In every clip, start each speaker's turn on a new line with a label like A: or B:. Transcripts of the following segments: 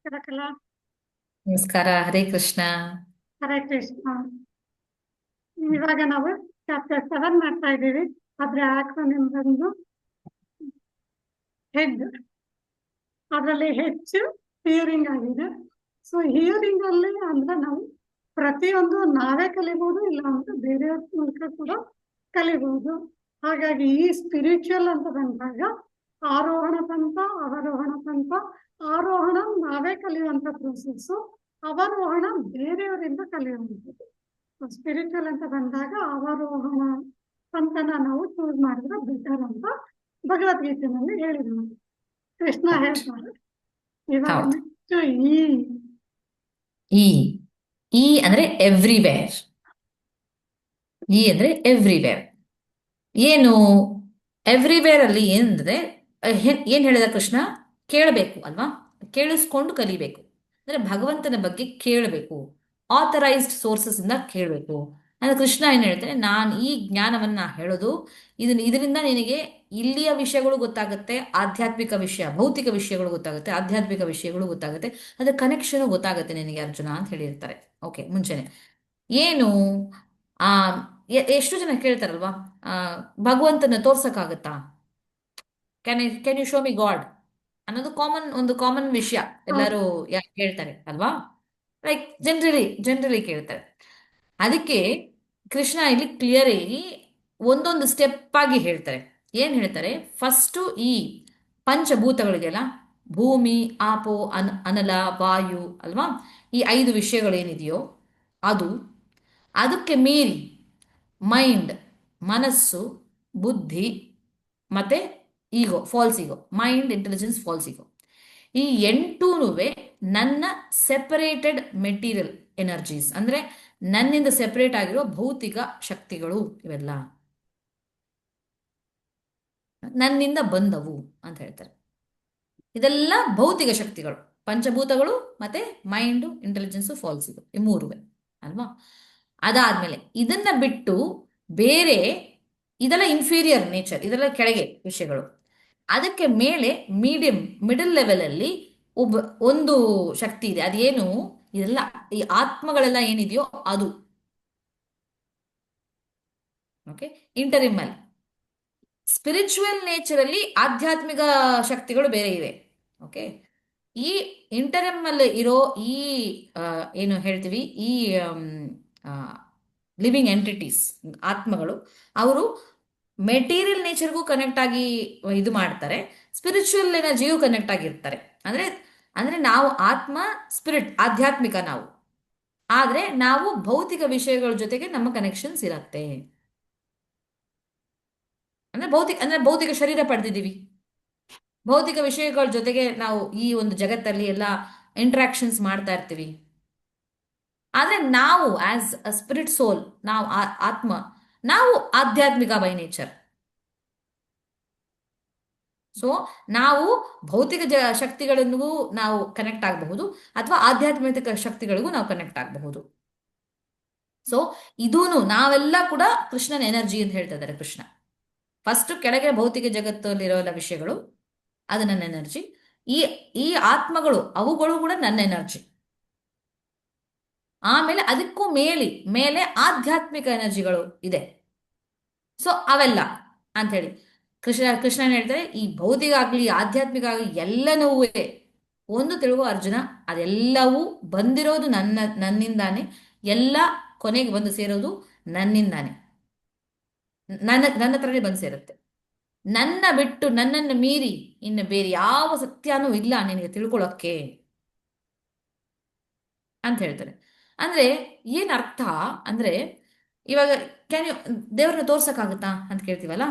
A: ಕರಕಲ.
B: ನಮಸ್ಕಾರ. ಹರೇ ಕೃಷ್ಣ.
A: ಹರೇ ಕೃಷ್ಣ. ಇವಾಗ ನಾವು ಚಾಪ್ಟರ್ 7 ಮಾಡ್ತಾ ಇದ್ದೀವಿ. ಅದ್ರ ಆಕ್ರೋನಿಮ್ ಬಂದು ಹೆಡ್. ಅದರಲ್ಲಿ ಹೆಚ್ಚು ಹಿಯರಿಂಗ್ ಆಗಿದೆ. ಸೊ ಹಿಯರಿಂಗ್ ಅಲ್ಲಿ ಅಂದ್ರೆ ನಾವು ಪ್ರತಿಯೊಂದು ನಾವೇ ಕಲಿಬಹುದು, ಇಲ್ಲ ಅಂದ್ರೆ ಬೇರೆಯವ್ರ ಮೂಲಕ ಕೂಡ ಕಲಿಬಹುದು. ಹಾಗಾಗಿ ಈ ಸ್ಪಿರಿಚುವಲ್ ಅಂತ ಬಂದಾಗ ಆರೋಹಣ ಪಂಥ, ಅವರೋಹಣ ಪಂಥ. ಆರೋಹಣ ನಾವೇ ಕಲಿಯುವಂತ ಪ್ರೋಸೆಸ್, ಅವರೋಹಣ ಬೇರೆಯವರಿಂದ ಕಲಿಯುವಂಥದ್ದು. ಸ್ಪಿರಿಚುವಲ್ ಅಂತ ಬಂದಾಗ ಅವರೋಹಣ ಪಂಥನ ನಾವು ಚೂಸ್ ಮಾಡಿದ್ರೆ ಬೆಟರ್ ಅಂತ ಭಗವದ್ಗೀತೆಯಲ್ಲಿ ಹೇಳಿದ್ರು. ಕೃಷ್ಣ
B: ಕರೆಕ್ಟ್.
A: ಹೇಳ್ತಾರೆ. ಇವಾಗ
B: ಹೌದು.
A: ನೆಕ್ಸ್ಟ್ ಈ
B: ಇ ಇ ಅಂದ್ರೆ ಎವ್ರಿವೇರ್. ಇ ಅಂದ್ರೆ ಎವ್ರಿವೇರ್. ಏನು ಎವ್ರಿವೇರ್ ಅಲ್ಲಿ ಏನಂದ್ರೆ ಏನ್ ಹೇಳಿದ ಕೃಷ್ಣ? ಕೇಳಬೇಕು ಅಲ್ವಾ? ಕೇಳಿಸ್ಕೊಂಡು ಕಲಿಬೇಕು. ಅಂದ್ರೆ ಭಗವಂತನ ಬಗ್ಗೆ ಕೇಳಬೇಕು. ಆಥರೈಸ್ಡ್ ಸೋರ್ಸಸ್ ಇಂದ ಕೇಳಬೇಕು. ಅಂದ್ರೆ ಕೃಷ್ಣ ಏನ್ ಹೇಳ್ತಾನೆ, ನಾನು ಈ ಜ್ಞಾನವನ್ನ ಹೇಳೋದು, ಇದರಿಂದ ನಿನಗೆ ಇಲ್ಲಿಯ ವಿಷಯಗಳು ಗೊತ್ತಾಗುತ್ತೆ, ಆಧ್ಯಾತ್ಮಿಕ ವಿಷಯ, ಭೌತಿಕ ವಿಷಯಗಳು ಗೊತ್ತಾಗುತ್ತೆ, ಆಧ್ಯಾತ್ಮಿಕ ವಿಷಯಗಳು ಗೊತ್ತಾಗುತ್ತೆ, ಅದ್ರ ಕನೆಕ್ಷನ್ ಗೊತ್ತಾಗುತ್ತೆ ನಿನಗೆ ಅರ್ಜುನ ಅಂತ ಹೇಳಿರ್ತಾರೆ. ಓಕೆ, ಮುಂಚೆನೆ ಏನು ಆ ಎಷ್ಟು ಜನ ಕೇಳ್ತಾರಲ್ವಾ, ಆ ಭಗವಂತನ ತೋರ್ಸಕ್ಕಾಗತ್ತಾ? Can you show me God ಅನ್ನೋದು ಒಂದು ಕಾಮನ್ ವಿಷಯ. ಎಲ್ಲರೂ ಹೇಳ್ತಾರೆ ಅಲ್ವಾ? ಲೈಕ್ ಜನರಲಿ ಕೇಳ್ತಾರೆ. ಅದಕ್ಕೆ ಕೃಷ್ಣ ಇಲ್ಲಿ ಕ್ಲಿಯರ್ ಆಗಿ ಒಂದೊಂದು ಸ್ಟೆಪ್ ಆಗಿ ಹೇಳ್ತಾರೆ. ಏನ್ ಹೇಳ್ತಾರೆ? ಫಸ್ಟು ಈ ಪಂಚಭೂತಗಳಿಗೆಲ್ಲ, ಭೂಮಿ, ಆಪೋ, ಅನಲ, ವಾಯು ಅಲ್ವಾ? ಈ 5 ವಿಷಯಗಳೇನಿದೆಯೋ ಅದು, ಅದಕ್ಕೆ ಮೀರಿ ಮೈಂಡ್, ಮನಸ್ಸು, ಬುದ್ಧಿ, ಮತ್ತೆ ಈಗೋ, ಫಾಲ್ಸ್ ಈಗೋ, ಮೈಂಡ್, ಇಂಟೆಲಿಜೆನ್ಸ್, ಫಾಲ್ಸ್ ಈಗೋ. ಈ 8 ನನ್ನ ಸೆಪರೇಟೆಡ್ ಮೆಟೀರಿಯಲ್ ಎನರ್ಜೀಸ್, ಅಂದ್ರೆ ನನ್ನಿಂದ ಸೆಪರೇಟ್ ಆಗಿರೋ ಭೌತಿಕ ಶಕ್ತಿಗಳು. ಇವೆಲ್ಲ ನನ್ನಿಂದ ಬಂದವು ಅಂತ ಹೇಳ್ತಾರೆ. ಇದೆಲ್ಲ ಭೌತಿಕ ಶಕ್ತಿಗಳು, ಪಂಚಭೂತಗಳು, ಮತ್ತೆ ಮೈಂಡು, ಇಂಟೆಲಿಜೆನ್ಸು, ಫಾಲ್ಸ್ ಇದು, ಈ 3 ಅಲ್ವಾ? ಅದಾದ್ಮೇಲೆ ಇದನ್ನ ಬಿಟ್ಟು ಬೇರೆ, ಇದೆಲ್ಲ ಇನ್ಫೀರಿಯರ್ ನೇಚರ್, ಇದೆಲ್ಲ ಕೆಳಗೆ ವಿಷಯಗಳು. ಅದಕ್ಕೆ ಮೇಲೆ ಮೀಡಿಯಂ, ಮಿಡಲ್ ಲೆವೆಲ್ ಅಲ್ಲಿ ಒಬ್ಬ ಒಂದು ಶಕ್ತಿ ಇದೆ. ಅದೇನು? ಇದೆಲ್ಲ ಈ ಆತ್ಮಗಳೆಲ್ಲ ಏನಿದೆಯೋ ಅದು. ಓಕೆ, ಇಂಟರಿಮಲ್ ಸ್ಪಿರಿಚುವಲ್ ನೇಚರ್ ಅಲ್ಲಿ ಆಧ್ಯಾತ್ಮಿಕ ಶಕ್ತಿಗಳು ಬೇರೆ ಇವೆ. ಓಕೆ, ಈ ಇಂಟರಿಮ್ ಅಲ್ಲಿ ಇರೋ ಈ ಆ, ಏನು ಹೇಳ್ತೀವಿ, ಈ ಲಿವಿಂಗ್ ಎಂಟಿಟೀಸ್, ಆತ್ಮಗಳು, ಅವರು ಮೆಟೀರಿಯಲ್ ನೇಚರ್ಗೂ ಕನೆಕ್ಟ್ ಆಗಿ ಇದು ಮಾಡ್ತಾರೆ, ಸ್ಪಿರಿಚುವಲ್ ಎನರ್ಜಿಗೂ ಕನೆಕ್ಟ್ ಆಗಿರ್ತಾರೆ. ಅಂದ್ರೆ ಅಂದ್ರೆ ನಾವು ಆತ್ಮ, ಸ್ಪಿರಿಟ್, ಆಧ್ಯಾತ್ಮಿಕ ನಾವು. ಆದ್ರೆ ನಾವು ಭೌತಿಕ ವಿಷಯಗಳ ಜೊತೆಗೆ ನಮ್ಮ ಕನೆಕ್ಷನ್ಸ್ ಇರತ್ತೆ. ಅಂದ್ರೆ ಭೌತಿಕ ಶರೀರ ಪಡೆದಿದ್ದೀವಿ, ಭೌತಿಕ ವಿಷಯಗಳ ಜೊತೆಗೆ ನಾವು ಈ ಒಂದು ಜಗತ್ತಲ್ಲಿ ಎಲ್ಲ ಇಂಟ್ರಾಕ್ಷನ್ಸ್ ಮಾಡ್ತಾ ಇರ್ತೀವಿ. ಆದ್ರೆ ನಾವು ಆಸ್ ಅ ಸ್ಪಿರಿಟ್ ಸೋಲ್, ನಾವು ಆತ್ಮ, ನಾವು ಆಧ್ಯಾತ್ಮಿಕ ಬೈ ನೇಚರ್. ಸೊ ನಾವು ಭೌತಿಕ ಶಕ್ತಿಗಳಿಗೂ ನಾವು ಕನೆಕ್ಟ್ ಆಗಬಹುದು, ಅಥವಾ ಆಧ್ಯಾತ್ಮಿಕ ಶಕ್ತಿಗಳಿಗೂ ನಾವು ಕನೆಕ್ಟ್ ಆಗಬಹುದು. ಸೊ ಇದೂನು ನಾವೆಲ್ಲ ಕೂಡ ಕೃಷ್ಣನ ಎನರ್ಜಿ ಅಂತ ಹೇಳ್ತಾ ಇದ್ದಾರೆ ಕೃಷ್ಣ. ಫಸ್ಟ್ ಕೆಳಗೆ ಭೌತಿಕ ಜಗತ್ತಲ್ಲಿರೋ ಎಲ್ಲ ವಿಷಯಗಳು, ಅದು ನನ್ನ ಎನರ್ಜಿ. ಈ ಈ ಆತ್ಮಗಳು, ಅವುಗಳು ಕೂಡ ನನ್ನ ಎನರ್ಜಿ. ಆಮೇಲೆ ಅದಕ್ಕೂ ಮೇಲೆ ಆಧ್ಯಾತ್ಮಿಕ ಎನರ್ಜಿಗಳು ಇದೆ. ಸೊ ಅವೆಲ್ಲ ಅಂತ ಹೇಳಿ ಕೃಷ್ಣ ಹೇಳ್ತಾರೆ, ಈ ಭೌತಿಕ ಆಗ್ಲಿ ಆಧ್ಯಾತ್ಮಿಕ ಆಗ್ಲಿ ಎಲ್ಲನೂ ಒಂದು ತಿಳುಗು ಅರ್ಜುನ, ಅದೆಲ್ಲವೂ ಬಂದಿರೋದು ನನ್ನಿಂದಾನೆ. ಎಲ್ಲ ಕೊನೆಗೆ ಬಂದು ಸೇರೋದು ನನ್ನಿಂದಾನೆ, ನನ್ನ ಹತ್ರನೇ ಬಂದು ಸೇರುತ್ತೆ. ನನ್ನ ಬಿಟ್ಟು, ನನ್ನನ್ನು ಮೀರಿ ಇನ್ನು ಬೇರೆ ಯಾವ ಸತ್ಯನೂ ಇಲ್ಲ ನಿನಗೆ ತಿಳ್ಕೊಳ್ಳೋಕ್ಕೆ ಅಂತ ಹೇಳ್ತಾರೆ. ಅಂದ್ರೆ ಏನ್ ಅರ್ಥ ಅಂದ್ರೆ, ಇವಾಗ ಕ್ಯಾನ್ ಯು ದೇವ್ರನ್ನ ತೋರ್ಸಕ್ಕಾಗತ್ತಾ ಅಂತ ಕೇಳ್ತೀವಲ್ಲ,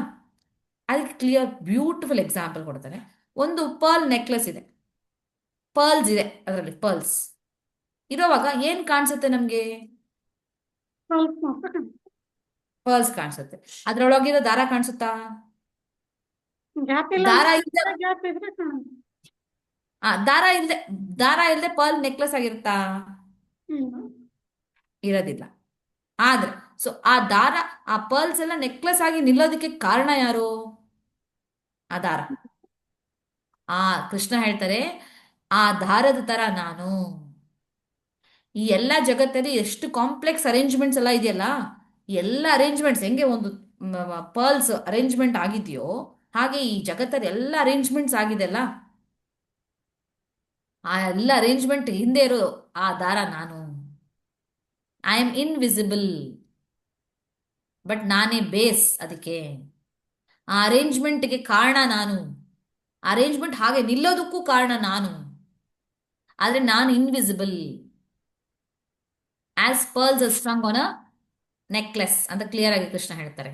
B: ಅದಕ್ಕೆ ಕ್ಲಿಯರ್ ಬ್ಯೂಟಿಫುಲ್ ಎಕ್ಸಾಂಪಲ್ ಕೊಡ್ತಾರೆ. ಒಂದು ಪರ್ಲ್ ನೆಕ್ಲೆಸ್ ಇದೆ, ಪರ್ಲ್ಸ್ ಇದೆ, ಅದರಲ್ಲಿ ಪರ್ಲ್ಸ್ ಇರೋವಾಗ ಏನ್ ಕಾಣಿಸುತ್ತೆ ನಮ್ಗೆ?
A: ಸ್ವಲ್ಪ ಮಾತ್ರ
B: ಪರ್ಲ್ಸ್ ಕಾಣಿಸುತ್ತೆ. ಅದ್ರೊಳಗಿರೋ ದಾರ ಕಾಣಿಸುತ್ತಾ?
A: ಗ್ಯಾಪ್ ಇಲ್ಲ
B: ದಾರ ಇಲ್ದೆ,
A: ಅಂದ್ರೆ ಗ್ಯಾಪ್ ಇದ್ರೆ ಕಾಣುತ್ತೆ.
B: ದಾರ ಇಲ್ದೆ, ಪರ್ಲ್ ನೆಕ್ಲೆಸ್ ಆಗಿರುತ್ತಾ?
A: ಇಲ್ಲ.
B: ಇರೋದಿಲ್ಲ. ಆದ್ರೆ ಸೊ ಆ ದಾರ, ಆ ಪರ್ಲ್ಸ್ ಎಲ್ಲ ನೆಕ್ಲೆಸ್ ಆಗಿ ನಿಲ್ಲೋದಕ್ಕೆ ಕಾರಣ ಯಾರು? ಆ ದಾರ. ಆ ಕೃಷ್ಣ ಹೇಳ್ತಾರೆ, ಆ ದಾರದ ತರ ನಾನು. ಈ ಎಲ್ಲ ಜಗತ್ತಲ್ಲಿ ಎಷ್ಟು ಕಾಂಪ್ಲೆಕ್ಸ್ ಅರೇಂಜ್ಮೆಂಟ್ಸ್ ಎಲ್ಲ ಇದೆಯಲ್ಲ, ಈ ಎಲ್ಲ ಅರೇಂಜ್ಮೆಂಟ್ಸ್ ಹೆಂಗೆ ಒಂದು ಪರ್ಲ್ಸ್ ಅರೇಂಜ್ಮೆಂಟ್ ಆಗಿದೆಯೋ ಹಾಗೆ ಈ ಜಗತ್ತಲ್ಲಿ ಎಲ್ಲ ಅರೇಂಜ್ಮೆಂಟ್ಸ್ ಆಗಿದೆಯಲ್ಲ, ಆ ಎಲ್ಲ ಅರೇಂಜ್ಮೆಂಟ್ ಹಿಂದೆ ಇರೋ ಆ ದಾರ ನಾನು. ಐ ಆಮ್ ಇನ್ವಿಸಿಬಲ್, ಬಟ್ ನಾನೇ ಬೇಸ್ ಅದಕ್ಕೆ. ಆ ಅರೇಂಜ್ಮೆಂಟ್ಗೆ ಕಾರಣ ನಾನು, ಅರೇಂಜ್ಮೆಂಟ್ ಹಾಗೆ ನಿಲ್ಲೋದಕ್ಕೂ ಕಾರಣ ನಾನು, ಆದ್ರೆ ನಾನು invisible. As pearls are strong on a necklace ಅಂತ ಕ್ಲಿಯರ್ ಆಗಿ ಕೃಷ್ಣ ಹೇಳ್ತಾರೆ.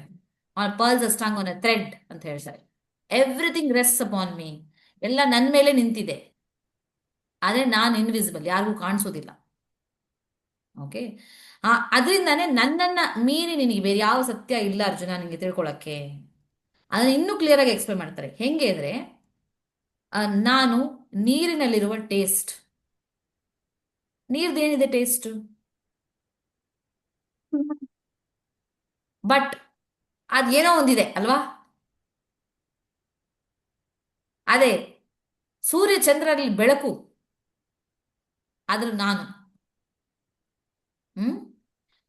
B: Pearls are strong on a thread ಅಂತ ಹೇಳ್ತಾರೆ. ಎವ್ರಿಥಿಂಗ್ ರೆಸ್ಟ್ ಅಪಾನ್ ಮೀ, ಎಲ್ಲ ನನ್ನ ಮೇಲೆ ನಿಂತಿದೆ, ಆದ್ರೆ ನಾನು ಇನ್ವಿಸಿಬಲ್, ಯಾರಿಗೂ ಕಾಣಿಸೋದಿಲ್ಲ. ಓಕೆ, ಅದರಿಂದಾನೇ ನನ್ನನ್ನ ಮೀರಿ ನಿನಗೆ ಬೇರೆ ಯಾವ ಸತ್ಯ ಇಲ್ಲ ಅರ್ಜುನ ನಿನಗೆ ತಿಳ್ಕೊಳಕ್ಕೆ. ಅದನ್ನ ಇನ್ನೂ ಕ್ಲಿಯರ್ ಆಗಿ ಎಕ್ಸ್ಪ್ಲೇನ್ ಮಾಡ್ತಾರೆ. ಹೆಂಗೆ ಅಂದ್ರೆ, ನಾನು ನೀರಿನಲ್ಲಿರುವ ಟೇಸ್ಟ್. ನೀರ್ದೇನಿದೆ ಟೇಸ್ಟ್? ಬಟ್ ಅದೇನೋ ಒಂದಿದೆ ಅಲ್ವಾ? ಅದೇ ಸೂರ್ಯ ಚಂದ್ರಲ್ಲಿ ಬೆಳಕು, ಆದ್ರೂ ನಾನು.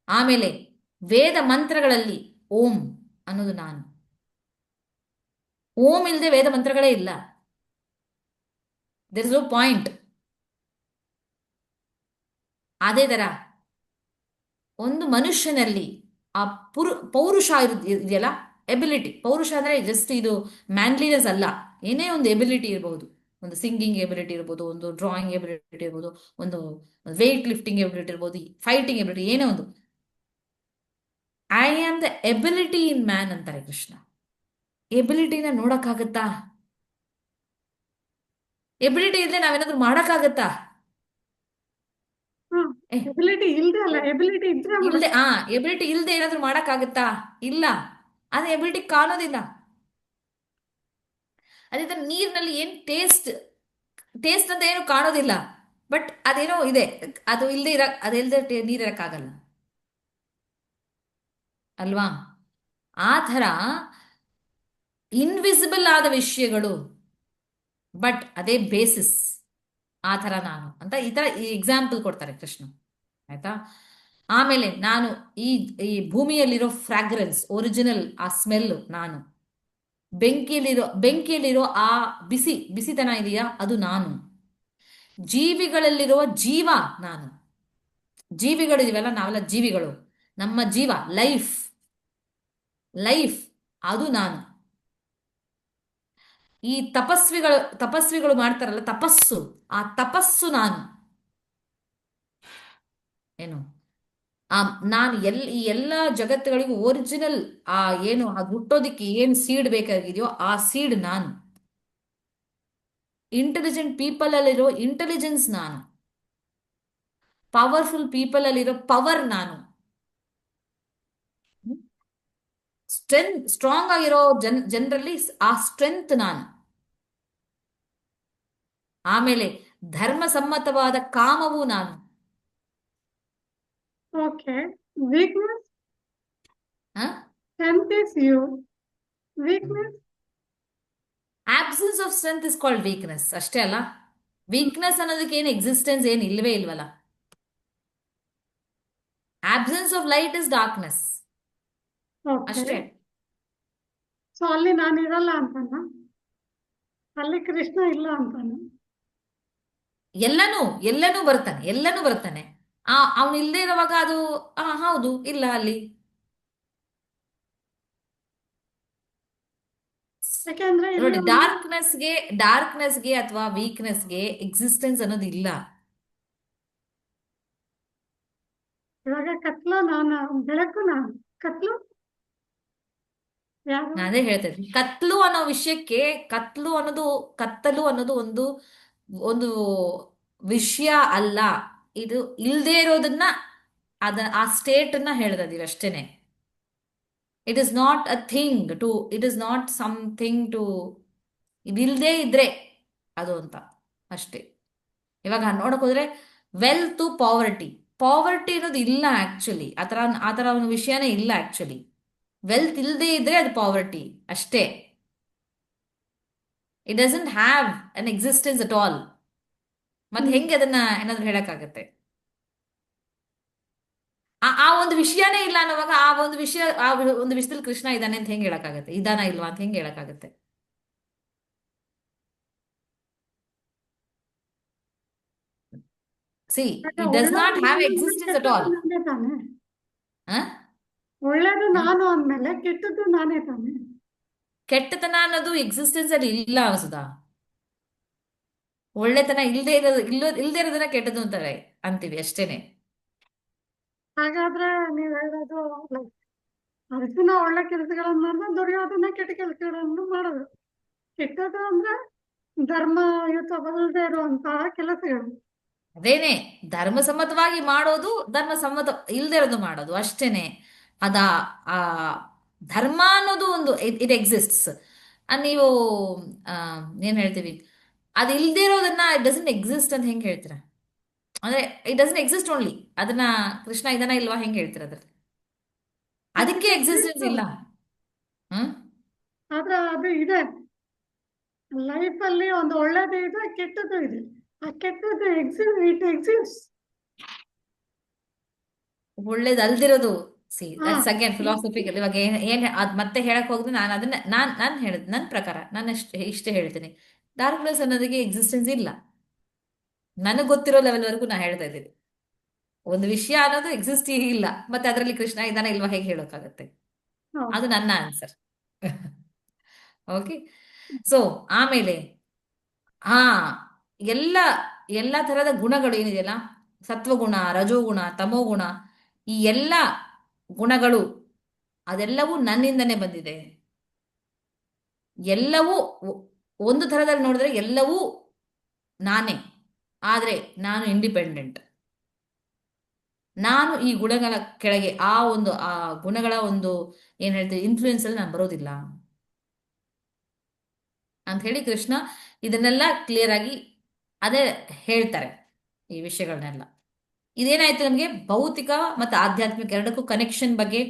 B: ಆಮೇಲೆ ವೇದ ಮಂತ್ರಗಳಲ್ಲಿ ಓಂ ಅನ್ನೋದು ನಾನು. ಓಂ ಇಲ್ಲದೆ ವೇದ ಮಂತ್ರಗಳೇ ಇಲ್ಲ. There is no point. ಅದೇ ತರ ಒಂದು ಮನುಷ್ಯನಲ್ಲಿ ಆ ಪೌರುಷ ಇದೆಯಲ್ಲ, ಎಬಿಲಿಟಿ. ಪೌರುಷ ಅಂದ್ರೆ ಜಸ್ಟ್ ಇದು ಮ್ಯಾನ್ಲಿನೆಸ್ ಅಲ್ಲ, ಏನೇ ಒಂದು ಎಬಿಲಿಟಿ ಇರಬಹುದು. ಒಂದು ಸಿಂಗಿಂಗ್ ಎಬಿಲಿಟಿ ಇರ್ಬೋದು, ಒಂದು ಡ್ರಾಯಿಂಗ್ ಎಬಿಲಿಟಿ ಇರ್ಬೋದು, ಒಂದು ವೇಟ್ ಲಿಫ್ಟಿಂಗ್ ಎಬಿಲಿಟಿ ಇರ್ಬೋದು, ಫೈಟಿಂಗ್ ಎಬಿಲಿಟಿ, ಏನೇ ಒಂದು. I am the ability in man ಅಂತಾರೆ ಕೃಷ್ಣ. ಎಬಿಲಿಟಿನ ನೋಡಕ್ಕಾಗತ್ತಾ? ಎಬಿಲಿಟಿ ಇದ್ರೆ ನಾವೇನಾದ್ರೂ ಮಾಡಕ್ಕಾಗತ್ತಾ?
A: ಎಬಿಲಿಟಿ ಇಲ್ದೆ ಅಲ್ಲ, ಎಬಿಲಿಟಿ ಇದ್ರೆ
B: ಇಲ್ದೆ ಎಬಿಲಿಟಿ ಇಲ್ದೆ ಏನಾದ್ರೂ ಮಾಡಕ್ಕಾಗತ್ತಾ? ಇಲ್ಲ. ಅದೇ ಎಬಿಲಿಟಿ ಕಾಣೋದಿಲ್ಲ. ಅದೇ ತರ ನೀರಿನಲ್ಲಿ ಏನ್ ಟೇಸ್ಟ್ ಅಂತ ಏನು ಕಾಣೋದಿಲ್ಲ, ಬಟ್ ಅದೇನೋ ಇದೆ. ಅದು ಇಲ್ದೆ ಅದೆಲ್ದೆ ನೀರ್ ಇರಕ್ಕಾಗಲ್ಲ ಅಲ್ವಾ? ಆ ಥರ ಇನ್ವಿಸಿಬಲ್ ಆದ ವಿಷಯಗಳು, ಬಟ್ ಅದೇ ಬೇಸಿಸ್. ಆ ಥರ ನಾನು ಅಂತ ಈ ಥರ ಎಕ್ಸಾಂಪಲ್ ಕೊಡ್ತಾರೆ ಕೃಷ್ಣ. ಆಯ್ತಾ? ಆಮೇಲೆ ನಾನು ಈ ಈ ಭೂಮಿಯಲ್ಲಿರೋ ಫ್ರಾಗ್ರೆನ್ಸ್, ಒರಿಜಿನಲ್ ಆ ಸ್ಮೆಲ್ ನಾನು. ಬೆಂಕಿಯಲ್ಲಿರೋ ಆ ಬಿಸಿತನ ಇದೆಯಾ, ಅದು ನಾನು. ಜೀವಿಗಳಲ್ಲಿರುವ ಜೀವ ನಾನು. ಜೀವಿಗಳು ಇದೀವಲ್ಲ, ನಾವೆಲ್ಲ ಜೀವಿಗಳು. ನಮ್ಮ ಜೀವ, ಲೈಫ್ ಅದು ನಾನು. ಈ ತಪಸ್ವಿಗಳು ಮಾಡ್ತಾರಲ್ಲ ತಪಸ್ಸು, ಆ ತಪಸ್ಸು ನಾನು. ಏನು ನಾನು ಈ ಎಲ್ಲ ಜಗತ್ತುಗಳಿಗೂ ಒರಿಜಿನಲ್ ಆ ಏನು ಅದು ಹುಟ್ಟೋದಿಕ್ಕೆ ಏನ್ ಸೀಡ್ ಬೇಕಾಗಿದೆಯೋ ಆ ಸೀಡ್ ನಾನು. ಇಂಟೆಲಿಜೆಂಟ್ ಪೀಪಲ್ ಅಲ್ಲಿರೋ ಇಂಟೆಲಿಜೆನ್ಸ್ ನಾನು. ಪವರ್ಫುಲ್ ಪೀಪಲ್ ಅಲ್ಲಿರೋ ಪವರ್ ನಾನು. ಸ್ಟ್ರಾಂಗ್ ಆಗಿರೋ ಜನರಲ್ಲಿ ಆ ಸ್ಟ್ರೆಂತ್ ನಾನು. ಆಮೇಲೆ ಧರ್ಮ ಸಮ್ಮತವಾದ ಕಾಮವು ನಾನು.
A: Okay, weakness strength is you. Weakness
B: absence of strength is called weakness ಅಷ್ಟೇ ಅಲ್ಲ. ವೀಕ್ನೆಸ್ ಅನ್ನೋದಕ್ಕೆ ಏನು ಎಕ್ಸಿಸ್ಟೆನ್ಸ್ ಏನು ಇಲ್ವೇ ಇಲ್ವಲ್ಲ. Absence of light is darkness ಅಷ್ಟೇ.
A: ಸೊ ಅಲ್ಲಿ ನಾನು ಇರಲ್ಲ ಅಂತಾನ, ಅಲ್ಲಿ ಕೃಷ್ಣ ಇಲ್ಲ ಅಂತಾನ.
B: ಎಲ್ಲನೂ ಬರ್ತಾನೆ. ಅವನು ಇಲ್ಲದೆ ಇರುವಾಗ ಅದು ಹೌದು ಇಲ್ಲ ಅಲ್ಲಿ. ನೋಡಿ, ಡಾರ್ಕ್ನೆಸ್ಗೆ ಅಥವಾ ವೀಕ್ನೆಸ್ಗೆ ಎಕ್ಸಿಸ್ಟೆನ್ಸ್ ಅನ್ನೋದು ಇಲ್ಲ.
A: ಇವಾಗ ಕತ್ಲು ನಾನು, ಬೆಳಕು ನಾನು, ಕತ್ಲು
B: ನಾನೇ ಹೇಳ್ತಾ ಇದ್ದೀನಿ. ಕತ್ಲು ಅನ್ನೋ ವಿಷಯಕ್ಕೆ ಕತ್ತಲು ಅನ್ನೋದು ಒಂದು ವಿಷಯ ಅಲ್ಲ. ಇದು ಇಲ್ದೇ ಇರೋದನ್ನ ಆ ಸ್ಟೇಟ್ ಅನ್ನ ಹೇಳ್ತಾ ಇದೀವಿ ಅಷ್ಟೇನೆ. It is not a thing to, it is not something to, ಇದಿಲ್ದೇ ಇದ್ರೆ ಅದು ಅಂತ ಅಷ್ಟೇ. ಇವಾಗ ನೋಡಕ್ ಹೋದ್ರೆ ವೆಲ್ತ್ ಪಾವರ್ಟಿ ಅನ್ನೋದು ಇಲ್ಲ ಆಕ್ಚುಲಿ. ಆ ತರ ಒಂದು ವಿಷಯನೇ ಇಲ್ಲ ಆಕ್ಚುಲಿ. ವೆಲ್ತ್ ಇಲ್ಲದೆ ಇದ್ರೆ ಅದು ಪಾವರ್ಟಿ ಅಷ್ಟೇ. It doesn't have an existence at all. ಮತ್ತೆ ಹೆಂಗೆ ಅದನ್ನ ಏನಾದ್ರು ಹೇಳಕ್ಕಾಗತ್ತೆ? ಆ ಒಂದು ವಿಷಯನೇ ಇಲ್ಲ ಅನ್ನುವಾಗ ಆ ಒಂದು ವಿಷಯ, ಒಂದು ವಿಷಯದಲ್ಲಿ ಕೃಷ್ಣ ಇದ್ದಾನೆ ಅಂತ ಹೆಂಗ್ ಹೇಳಕ್ಕಾಗತ್ತೆ? ಇದಾನ ಇಲ್ವಾ ಅಂತ ಹೆಂಗ್ ಹೇಳಕ್ಕಾಗತ್ತೆ? ಸಿ, ಇಟ್ ಡಸ್
A: ಒಳ್ಳೇದು
B: ನಾಟ್ ಹ್ಯಾವ್
A: ನಾನು ಅಂದ್ರೆ
B: ಎಕ್ಸಿಸ್ಟೆನ್ಸ್ ಅಟ್
A: ಕೆಟ್ಟದ್ದು
B: ಆಲ್.
A: ನಾನೇ ತಾನೆ. ಒಳ್ಳೇದು ನಾನು ಅಂದ್ಮೇಲೆ ಕೆಟ್ಟದ್ದು ನಾನೇ ತಾನೆ.
B: ಕೆಟ್ಟತನ ಅನ್ನೋದು ಎಕ್ಸಿಸ್ಟೆನ್ಸ್ ಅಲ್ಲಿ ಇಲ್ಲ ಸುಧಾ. ಒಳ್ಳೆತನ ಇಲ್ಲದೆ ಇರೋದನ್ನ ಕೆಟ್ಟದ್ದು ಅಂತಾರೆ ಅಂತೀವಿ ಅಷ್ಟೇನೆ.
A: ಹಾಗಾದ್ರೆ ನೀವ್ ಹೇಳೋದು like ಅರ್ಜುನ ಒಳ್ಳೆ ಕೆಲಸಗಳನ್ನ ಮಾಡಿದ, ದುರ್ಯೋಧನ ಕೆಟ್ಟ ಕೆಲಸಗಳನ್ನು ಮಾಡೋದು. ಕೆಟ್ಟದ್ದು ಅಂದ್ರೆ ಧರ್ಮಯುತವಲ್ಲದೆ ಇರುವಂತಹ ಕೆಲಸಗಳು.
B: ಅದೇನೆ, ಧರ್ಮಸಮ್ಮತವಾಗಿ ಮಾಡೋದು, ಧರ್ಮಸಮ್ಮತ ಇಲ್ದೇ ಇರೋದು ಮಾಡೋದು ಅಷ್ಟೇನೆ. ಅದ ಆ ಧರ್ಮ ಅನ್ನೋದು ಒಂದು ಇಟ್ ಎಕ್ಸಿಸ್ಟ್ಸ್. ನೀವು ಆ, ಏನ್ ಹೇಳ್ತೀವಿ, ಅದು ಇಲ್ದೇ ಇರೋದನ್ನ ಇಟ್ ಡಸಂಟ್ ಎಕ್ಸಿಸ್ಟ್ ಅಂತ ಹೆಂಗ್ ಹೇಳ್ತೀರಾ? ಅಂದ್ರೆ ಇಟ್ ಡಸಂಟ್ ಎಕ್ಸಿಸ್ಟ್ ಓನ್ಲಿ. ಅದನ್ನ ಕೃಷ್ಣ ಇದನ್ನ ಇಲ್ವಾ ಹೆಂಗ್ ಹೇಳ್ತೀರಾ ಅದ್ರಲ್ಲಿ? ಅದಕ್ಕೆ ಎಕ್ಸಿಸ್ಟೆನ್ಸ್ ಇಲ್ಲ. ಹ್ಮ್
A: ಆದ್ರೆ ಅದು ಇದೆ, ಲೈಫ್ ಅಲ್ಲಿ ಒಂದು ಒಳ್ಳೇದು ಇದೆ, ಕೆಟ್ಟದ್ದು ಇದೆ. ಆ ಕೆಟ್ಟದ್ದು ಇಟ್ ಎಕ್ಸಿಸ್ಟ್.
B: ಒಳ್ಳೇದಲ್ದಿರೋದು, ಸಿ
A: ಹಾ,
B: ದಟ್ಸ್ ಅಗೇನ್ ಫಿಲಾಸಫಿಕಲ್. ಇವಾಗ ಏನ್ ಅದ್ ಮತ್ತೆ ಹೇಳಕ್ ಹೋದ್ರೆ ನಾನು ಅದನ್ನ ನಾನು ಹೇಳಿದ್ ನನ್ನ ಪ್ರಕಾರ ನಾನು ಇಷ್ಟೇ ಹೇಳ್ತೀನಿ. ಡಾರ್ಕ್ನೆಸ್ ಅನ್ನೋದಕ್ಕೆ ಎಕ್ಸಿಸ್ಟೆನ್ಸ್ ಇಲ್ಲ. ನನಗೆ ಗೊತ್ತಿರೋ ಲೆವೆಲ್ ವರೆಗೂ ನಾ ಹೇಳ್ತಾ ಇದ್ದೀನಿ. ಒಂದು ವಿಷಯ ಅನ್ನೋದು ಎಕ್ಸಿಸ್ಟ್ ಇಲ್ಲ, ಮತ್ತೆ ಅದರಲ್ಲಿ ಕೃಷ್ಣ ಇದಾನ ಇಲ್ವಾ ಹೇಗೆ ಹೇಳೋಕ್ಕಾಗತ್ತೆ?
A: ಹೌದು.
B: ಅದು ನನ್ನ ಆನ್ಸರ್. ಓಕೆ. ಸೊ ಆಮೇಲೆ ಹಾ, ಎಲ್ಲ ಎಲ್ಲ ತರದ ಗುಣಗಳು ಏನಿದೆಯಲ್ಲ, ಸತ್ವಗುಣ, ರಜೋಗುಣ, ತಮೋಗುಣ, ಈ ಎಲ್ಲ ಗುಣಗಳು ಅದೆಲ್ಲವೂ ನನ್ನಿಂದನೇ ಬಂದಿದೆ. ಎಲ್ಲವೂ ಒಂದು ಥರದಲ್ಲಿ ನೋಡಿದ್ರೆ ಎಲ್ಲವೂ ನಾನೇ. ಆದ್ರೆ ನಾನು ಇಂಡಿಪೆಂಡೆಂಟ್. ನಾನು ಈ ಗುಣಗಳ ಕೆಳಗೆ ಆ ಗುಣಗಳ ಒಂದು ಏನ್ ಹೇಳ್ತೀವಿ ಇನ್ಫ್ಲೂಯೆನ್ಸ್ ಅಲ್ಲಿ ನಾನು ಬರೋದಿಲ್ಲ ಅಂತ ಹೇಳಿ ಕೃಷ್ಣ ಇದನ್ನೆಲ್ಲ ಕ್ಲಿಯರ್ ಆಗಿ ಅದೇ ಹೇಳ್ತಾರೆ, ಈ ವಿಷಯಗಳನ್ನೆಲ್ಲ. ಇದೇನಾಯ್ತು, ನಮಗೆ ಭೌತಿಕ ಮತ್ತು ಆಧ್ಯಾತ್ಮಿಕ ಎರಡಕ್ಕೂ ಕನೆಕ್ಷನ್ ಬಗ್ಗೆ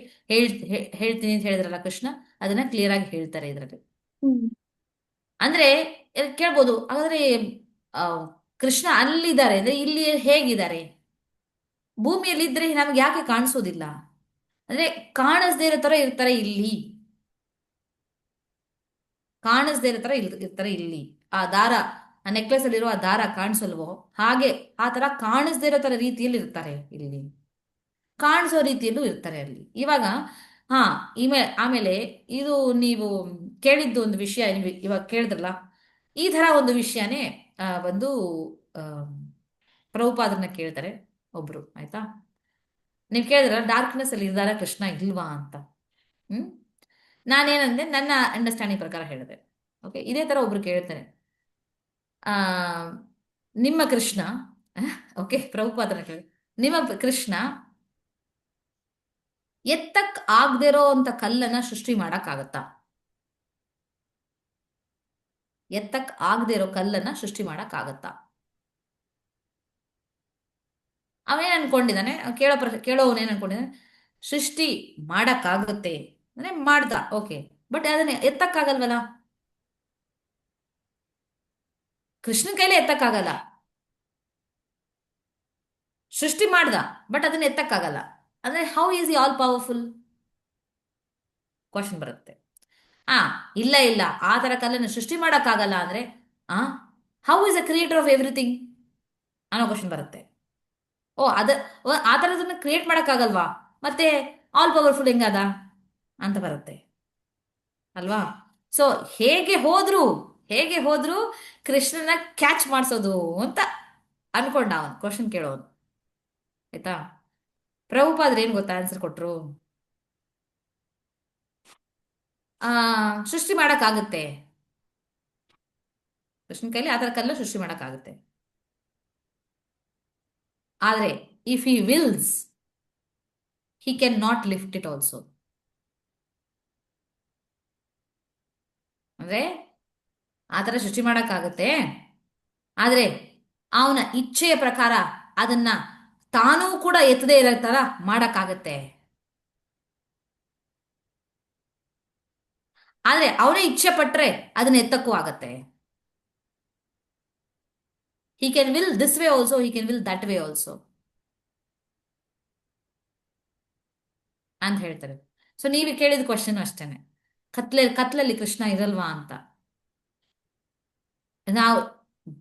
B: ಹೇಳ್ತೀನಿ ಅಂತ ಹೇಳಿದ್ರಲ್ಲ ಕೃಷ್ಣ, ಅದನ್ನ ಕ್ಲಿಯರ್ ಆಗಿ ಹೇಳ್ತಾರೆ ಇದರಲ್ಲಿ. ಅಂದ್ರೆ ಕೇಳ್ಬೋದು, ಹಾಗಾದ್ರೆ ಆ, ಕೃಷ್ಣ ಅಲ್ಲಿದ್ದಾರೆ ಅಂದ್ರೆ ಇಲ್ಲಿ ಹೇಗಿದ್ದಾರೆ? ಭೂಮಿಯಲ್ಲಿ ಇದ್ರೆ ನಮ್ಗೆ ಯಾಕೆ ಕಾಣಿಸೋದಿಲ್ಲ? ಅಂದ್ರೆ ಕಾಣಿಸ್ದೇ ಇರೋ ತರ ಇರ್ತಾರೆ ಇಲ್ಲಿ. ಕಾಣಿಸ್ದೇ ಇರೋ ತರ ಇರ್ತಾರೆ ಇಲ್ಲಿ. ಆ ದಾರ, ಆ ನೆಕ್ಲೆಸ್ ಅಲ್ಲಿರೋ ಆ ದಾರ ಕಾಣಿಸಲ್ವೋ ಹಾಗೆ ಆ ತರ ಕಾಣಿಸ್ದೇ ಇರೋ ತರ ರೀತಿಯಲ್ಲಿ ಇರ್ತಾರೆ ಇಲ್ಲಿ, ಕಾಣಿಸೋ ರೀತಿಯಲ್ಲೂ ಇರ್ತಾರೆ ಅಲ್ಲಿ. ಇವಾಗ ಹಾ, ಆಮೇಲೆ ಇದು ನೀವು ಕೇಳಿದ್ದು ಒಂದು ವಿಷಯ, ನೀವು ಇವಾಗ ಕೇಳಿದ್ರಲ್ಲ, ಈ ತರ ಒಂದು ವಿಷಯನೇ ಒಂದು ಆ, ಪ್ರಭುಪಾದರನ್ನ ಕೇಳ್ತಾರೆ ಒಬ್ರು, ಆಯ್ತಾ? ನೀವು ಕೇಳಿದ್ರ ಡಾರ್ಕ್ನೆಸ್ ಅಲ್ಲಿ ಇದ್ದಾರ ಕೃಷ್ಣ ಇಲ್ವಾ ಅಂತ. ಹ್ಮ್ ನಾನೇನಂದೆ, ನನ್ನ ಅಂಡರ್ಸ್ಟ್ಯಾಂಡಿಂಗ್ ಪ್ರಕಾರ ಹೇಳಿದೆ. ಓಕೆ, ಇದೇ ತರ ಒಬ್ರು ಕೇಳ್ತಾರೆ, ಆ ನಿಮ್ಮ ಕೃಷ್ಣ, ಓಕೆ ಪ್ರಭುಪಾದರನ್ನ ಕೇಳಿ, ನಿಮ್ಮ ಕೃಷ್ಣ ಎತ್ತಕ್ ಆಗದಿರೋ ಅಂತ ಕಲ್ಲನ್ನ ಸೃಷ್ಟಿ ಮಾಡಕ್ಕಾಗತ್ತಾ? ಎತ್ತಕ್ ಆಗದೆ ಇರೋ ಕಲ್ಲನ್ನ ಸೃಷ್ಟಿ ಮಾಡಕ್ಕಾಗತ್ತಾ? ಅವೇನ್ ಅನ್ಕೊಂಡಿದ್ದಾನೆ, ಕೇಳೋವನೇನ್ ಅನ್ಕೊಂಡಿದ್ದಾನೆ, ಸೃಷ್ಟಿ ಮಾಡಕ್ಕಾಗುತ್ತೆ ಅಂದ್ರೆ ಮಾಡ್ದ, ಓಕೆ, ಬಟ್ ಅದನ್ನ ಎತ್ತಕ್ಕಾಗಲ್ವಲ್ಲ. ಕೃಷ್ಣನ ಕೈಲೇ ಎತ್ತಕ್ಕಾಗಲ್ಲ. ಸೃಷ್ಟಿ ಮಾಡ್ದ, ಬಟ್ ಅದನ್ನ ಎತ್ತಕ್ಕಾಗಲ್ಲ ಅಂದ್ರೆ ಹೌ ಈಸ್ ಈ ಆಲ್ ಪವರ್ಫುಲ್? ಕ್ವಶನ್ ಬರುತ್ತೆ. ಆ ಇಲ್ಲ ಇಲ್ಲ, ಆ ತರ ಕಲ್ಲನ್ನು ಸೃಷ್ಟಿ ಮಾಡಕ್ಕಾಗಲ್ಲ ಅಂದ್ರೆ ಆ how is a creator of everything ಅನ್ನೋ ಕ್ವಶನ್ ಬರುತ್ತೆ. ಓ ಆ ಥರದನ್ನ ಕ್ರಿಯೇಟ್ ಮಾಡೋಕ್ಕಾಗಲ್ವಾ, ಮತ್ತೆ ಆಲ್ ಪವರ್ಫುಲ್ ಹೆಂಗದ ಅಂತ ಬರುತ್ತೆ ಅಲ್ವಾ? ಸೊ ಹೇಗೆ ಹೋದ್ರು ಕೃಷ್ಣನ ಕ್ಯಾಚ್ ಮಾಡಿಸೋದು ಅಂತ ಅನ್ಕೊಂಡ ಅವನು ಕ್ವಶನ್ ಕೇಳೋನು, ಆಯ್ತಾ? ಪ್ರಭುಪಾದ್ರೆ ಏನ್ ಗೊತ್ತಾ ಆನ್ಸರ್ ಕೊಟ್ರು? ಆ ಸೃಷ್ಟಿ ಮಾಡಕ್ಕಾಗುತ್ತೆ, ಕೃಷ್ಣನ ಕೈಲಿ ಆ ಥರ ಕಲ್ಲ ಸೃಷ್ಟಿ ಮಾಡಕ್ಕಾಗುತ್ತೆ, ಆದ್ರೆ if he wills he cannot lift it also. ಅಂದ್ರೆ ಆತರ ಸೃಷ್ಟಿ ಮಾಡಕ್ಕಾಗುತ್ತೆ, ಆದ್ರೆ ಅವನ ಇಚ್ಛೆಯ ಪ್ರಕಾರ ಅದನ್ನ ತಾನೂ ಕೂಡ ಎತ್ತದೇ ಇರೋ ತರ ಮಾಡಕ್ಕಾಗತ್ತೆ. ಆದ್ರೆ ಅವನೇ ಇಚ್ಛೆ ಪಟ್ರೆ ಅದನ್ನ ಎತ್ತಕ್ಕೂ ಆಗತ್ತೆ. He can will this way also, he can will that way also ಅಂತ ಹೇಳ್ತಾರೆ. ಸೊ ನೀವು ಕೇಳಿದ ಕ್ವಶನ್ ಅಷ್ಟೇನೆ, ಕತ್ಲಲ್ಲಿ ಕೃಷ್ಣ ಇರಲ್ವಾ ಅಂತ. ನಾವು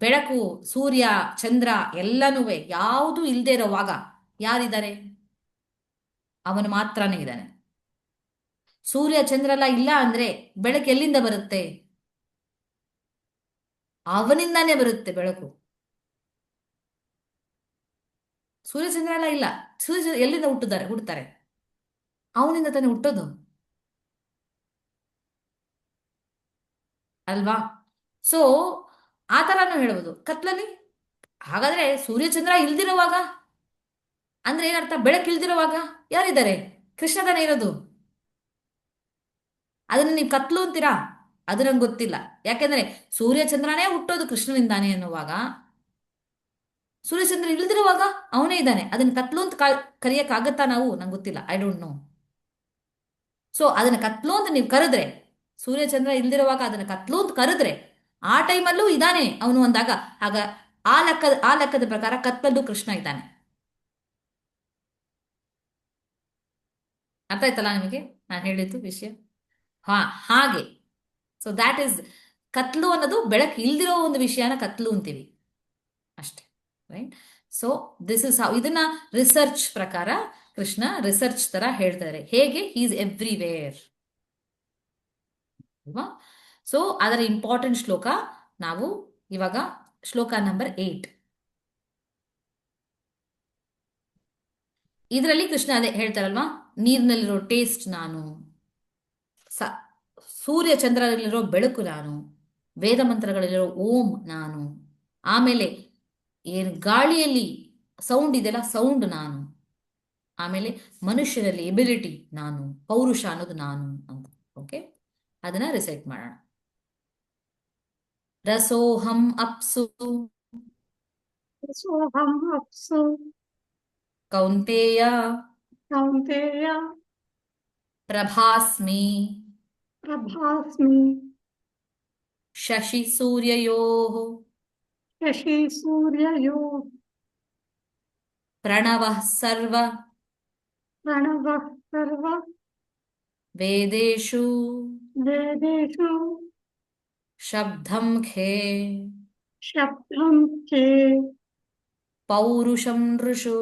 B: ಬೆಳಕು, ಸೂರ್ಯ, ಚಂದ್ರ ಎಲ್ಲನೂ ಯಾವುದು ಇಲ್ಲದೆ ಇರೋವಾಗ ಯಾರಿದ್ದಾರೆ? ಅವನು ಮಾತ್ರನೇ ಇದ್ದಾನೆ. ಸೂರ್ಯ ಚಂದ್ರ ಎಲ್ಲ ಇಲ್ಲ ಅಂದ್ರೆ ಬೆಳಕು ಎಲ್ಲಿಂದ ಬರುತ್ತೆ? ಅವನಿಂದಾನೇ ಬರುತ್ತೆ ಬೆಳಕು. ಸೂರ್ಯ ಚಂದ್ರ ಎಲ್ಲ ಇಲ್ಲ, ಸೂರ್ಯ ಎಲ್ಲಿಂದ ಹುಟ್ಟುತ್ತಾರೆ? ಅವನಿಂದ ತಾನೇ ಹುಟ್ಟೋದು ಅಲ್ವಾ? ಸೊ ಆ ಥರನೂ ಹೇಳ್ಬೋದು ಕತ್ಲಲ್ಲಿ. ಹಾಗಾದ್ರೆ ಸೂರ್ಯ ಚಂದ್ರ ಇಲ್ದಿರುವಾಗ ಅಂದ್ರೆ ಏನರ್ಥ? ಬೆಳಕು ಇಲ್ದಿರುವಾಗ ಯಾರಿದ್ದಾರೆ? ಕೃಷ್ಣ ತಾನೇ ಇರೋದು. ಅದನ್ನ ನೀವು ಕತ್ಲು ಅಂತೀರಾ? ಅದು ನಂಗೆ ಗೊತ್ತಿಲ್ಲ. ಯಾಕೆಂದ್ರೆ ಸೂರ್ಯ ಚಂದ್ರನೇ ಹುಟ್ಟೋದು ಕೃಷ್ಣನಿಂದಾನೆ ಅನ್ನುವಾಗ, ಸೂರ್ಯಚಂದ್ರ ಇಲ್ದಿರುವಾಗ ಅವನೇ ಇದ್ದಾನೆ. ಅದನ್ನ ಕತ್ಲು ಅಂತ ಕರೆಯಕ್ಕಾಗತ್ತಾ ನಾವು? ನಂಗೆ ಗೊತ್ತಿಲ್ಲ, ಐ ಡೋಂಟ್ ನೋ. ಸೊ ಅದನ್ನ ಕತ್ಲು ಅಂತ ನೀವು ಕರೆದ್ರೆ, ಸೂರ್ಯಚಂದ್ರ ಇಲ್ದಿರುವಾಗ ಅದನ್ನ ಕತ್ಲು ಅಂತ ಕರೆದ್ರೆ ಆ ಟೈಮಲ್ಲೂ ಇದ್ದಾನೆ ಅವನು ಅಂದಾಗ, ಆಗ ಆ ಲೆಕ್ಕದ ಪ್ರಕಾರ ಕತ್ತಲ್ಲೂ ಕೃಷ್ಣ ಇದ್ದಾನೆ. ಅರ್ಥ ಆಯ್ತಲ್ಲ ನಿಮಗೆ ನಾನು ಹೇಳಿದ್ದು ವಿಷಯ? ಹಾಗೆ. ಸೊ ದ್ಯಾಟ್ ಈಸ್ ಕತ್ಲು ಅನ್ನೋದು ಬೆಳಕು ಇಲ್ದಿರೋ ಒಂದು ವಿಷಯನ ಕತ್ಲು ಅಂತೀವಿ ಅಷ್ಟೇ, right? So this is how. ಇದನ್ನ ರಿಸರ್ಚ್ ಪ್ರಕಾರ ಕೃಷ್ಣ ರಿಸರ್ಚ್ ತರ ಹೇಳ್ತಾರೆ. ಹೇಗೆ? ಈಸ್ ಎವ್ರಿವೇರ್ ಅಲ್ವಾ? ಸೊ ಅದರ ಇಂಪಾರ್ಟೆಂಟ್ ಶ್ಲೋಕ ನಾವು ಇವಾಗ ಶ್ಲೋಕ ನಂಬರ್ 8. ಇದರಲ್ಲಿ ಕೃಷ್ಣ ಅದೇ ಹೇಳ್ತಾರಲ್ವಾ, ನೀರಿನಲ್ಲಿರೋ ಟೇಸ್ಟ್ ನಾನು, ಸೂರ್ಯ ಚಂದ್ರದಲ್ಲಿರೋ ಬೆಳಕು ನಾನು, ವೇದ ಮಂತ್ರಗಳಲ್ಲಿರೋ ಓಂ ನಾನು, ಆಮೇಲೆ ಏನು ಗಾಳಿಯಲ್ಲಿ ಸೌಂಡ್ ಇದೆಯಲ್ಲ ಸೌಂಡ್ ನಾನು, ಆಮೇಲೆ ಮನುಷ್ಯರಲ್ಲಿ ಎಬಿಲಿಟಿ ನಾನು, ಪೌರುಷ ಅನ್ನೋದು ನಾನು ಅಂತ. ಓಕೆ, ಅದನ್ನ ರಿಸೈಟ್ ಮಾಡೋಣ. ರಸೋಹಂ ಅಪ್ಸು
A: ಸೋಹಂ ಅಪ್ಸು
B: ಕೌಂತೇಯ
A: ಕೌಂತೇಯ
B: ಪ್ರಭಾಸ್ಮಿ
A: ಪ್ರಭಾಸ್ಮಿ
B: ಶಶಿ ಸೂರ್ಯಯೋಃ
A: ಶಶಿ ಸೂರ್ಯಯೋ
B: ಪ್ರಣವಃ ಸರ್ವ
A: ಪ್ರಣವಃ ಸರ್ವ
B: ವೇದೇಷು
A: ವೇದೇಷು
B: ಶಬ್ದಂ ಖೇ
A: ಶಬ್ದಂ ಕೆ
B: ಪೌರುಷಂ ನೃಷು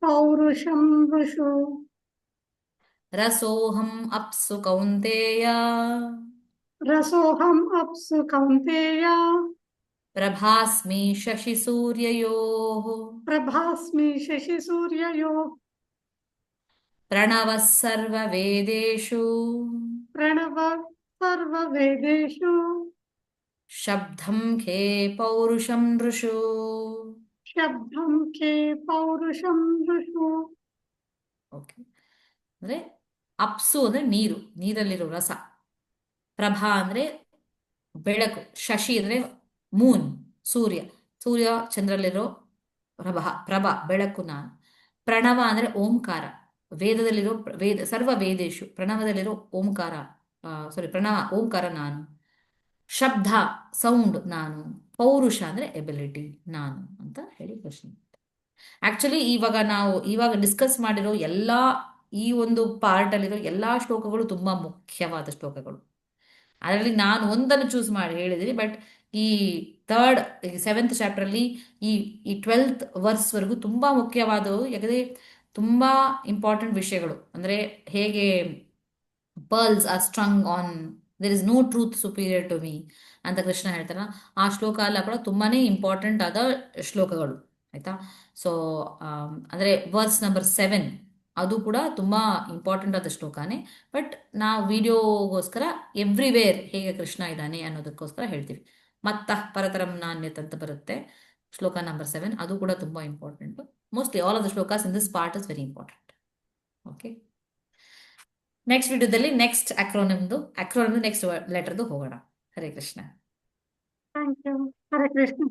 A: ಪೌರುಷಂ ಋಷು
B: ರಸೋಹಂ ಅಪ್ಸು ಕೌಂತೇಯ
A: ರಸೋಹಂ ಅಪ್ಸು ಕೌಂತೇಯ
B: ಪ್ರಭಾಸ್ಮಿ ಶಶಿ ಸೂರ್ಯಯೋಃ
A: ಪ್ರಭಾಸ್ಮಿ ಶಶಿ ಸೂರ್ಯಯೋ
B: ಪ್ರಣವಃ ಸರ್ವ ವೇದೇಷು
A: ಪ್ರಣವ ಸರ್ವ ವೇದೇಷು
B: ಶಬ್ದಂ ಖೇ ಪೌರುಷಂ ನೃಷು.
A: ಶಬ್ದಂ ಕೆ ಪೌರುಷಂ ಋಷು.
B: ಓಕೆ, ಅಂದ್ರೆ ಅಪ್ಸು ಅಂದ್ರೆ ನೀರು, ನೀರಲ್ಲಿರೋ ರಸ. ಪ್ರಭಾ ಅಂದ್ರೆ ಬೆಳಕು, ಶಶಿ ಅಂದ್ರೆ ಮೂನ್ ಸೂರ್ಯ, ಸೂರ್ಯ ಚಂದ್ರಲ್ಲಿರೋ ಪ್ರಭಾ ಬೆಳಕು ನಾನು. ಪ್ರಣವ ಅಂದ್ರೆ ಓಂಕಾರ, ವೇದದಲ್ಲಿರೋ ಸರ್ವ ವೇದೇಶು ಪ್ರಣವದಲ್ಲಿರೋ ಓಂಕಾರ, ಪ್ರಣವ ಓಂಕಾರ ನಾನು. ಶಬ್ದ ಸೌಂಡ್ ನಾನು. ಪೌರುಷ ಅಂದ್ರೆ ಎಬಿಲಿಟಿ ನಾನು ಅಂತ ಹೇಳಿ ಕೃಷ್ಣ. ಆಕ್ಚುಲಿ ಇವಾಗ ಡಿಸ್ಕಸ್ ಮಾಡಿರೋ ಎಲ್ಲಾ ಈ ಒಂದು ಪಾರ್ಟ್ ಅಲ್ಲಿರೋ ಎಲ್ಲಾ ಶ್ಲೋಕಗಳು ತುಂಬಾ ಮುಖ್ಯವಾದ ಶ್ಲೋಕಗಳು. ಅದರಲ್ಲಿ ನಾನು ಒಂದನ್ನು ಚೂಸ್ ಮಾಡಿ ಹೇಳಿದ್ದೀನಿ. ಬಟ್ ಈ 7th ಚಾಪ್ಟರ್ ಅಲ್ಲಿ ಈ 12th ವರ್ಸ್ ವರೆಗೂ ತುಂಬಾ ಮುಖ್ಯವಾದವು. ಯಾಕಂದ್ರೆ ತುಂಬಾ ಇಂಪಾರ್ಟೆಂಟ್ ವಿಷಯಗಳು. ಅಂದ್ರೆ ಹೇಗೆ pearls are strung on there is no truth superior to me ಅಂತ ಕೃಷ್ಣ ಹೇಳ್ತಾರ. ಆ ಶ್ಲೋಕ ಎಲ್ಲ ಕೂಡ ತುಂಬಾನೇ ಇಂಪಾರ್ಟೆಂಟ್ ಆದ ಶ್ಲೋಕಗಳು, ಆಯ್ತಾ? ಸೊ ಅಂದ್ರೆ ವರ್ಸ್ ನಂಬರ್ 7 ಅದು ಕೂಡ ತುಂಬಾ ಇಂಪಾರ್ಟೆಂಟ್ ಆದ ಶ್ಲೋಕನೇ. ಬಟ್ ನಾವು ವಿಡಿಯೋಗೋಸ್ಕರ ಎವ್ರಿವೇರ್ ಹೇಗೆ ಕೃಷ್ಣ ಇದ್ದಾನೆ ಅನ್ನೋದಕ್ಕೋಸ್ಕರ ಹೇಳ್ತೀವಿ. ಮತ್ತ ಪರತರಂ ನಾಣ್ಯತ್ ಅಂತ ಬರುತ್ತೆ ಶ್ಲೋಕ ನಂಬರ್ 7, ಅದು ಕೂಡ ತುಂಬಾ important. Mostly all of the shlokas in this part is very important. Okay, next ವಿಡಿಯೋದಲ್ಲಿ ನೆಕ್ಸ್ಟ್ ಅಕ್ರೋನಿಮ್ದು ನೆಕ್ಸ್ಟ್ ಲೆಟರ್ದು ಹೋಗೋಣ. ಹರೇ ಕೃಷ್ಣ.
A: Thank you. ಹರೇ ಕೃಷ್ಣ.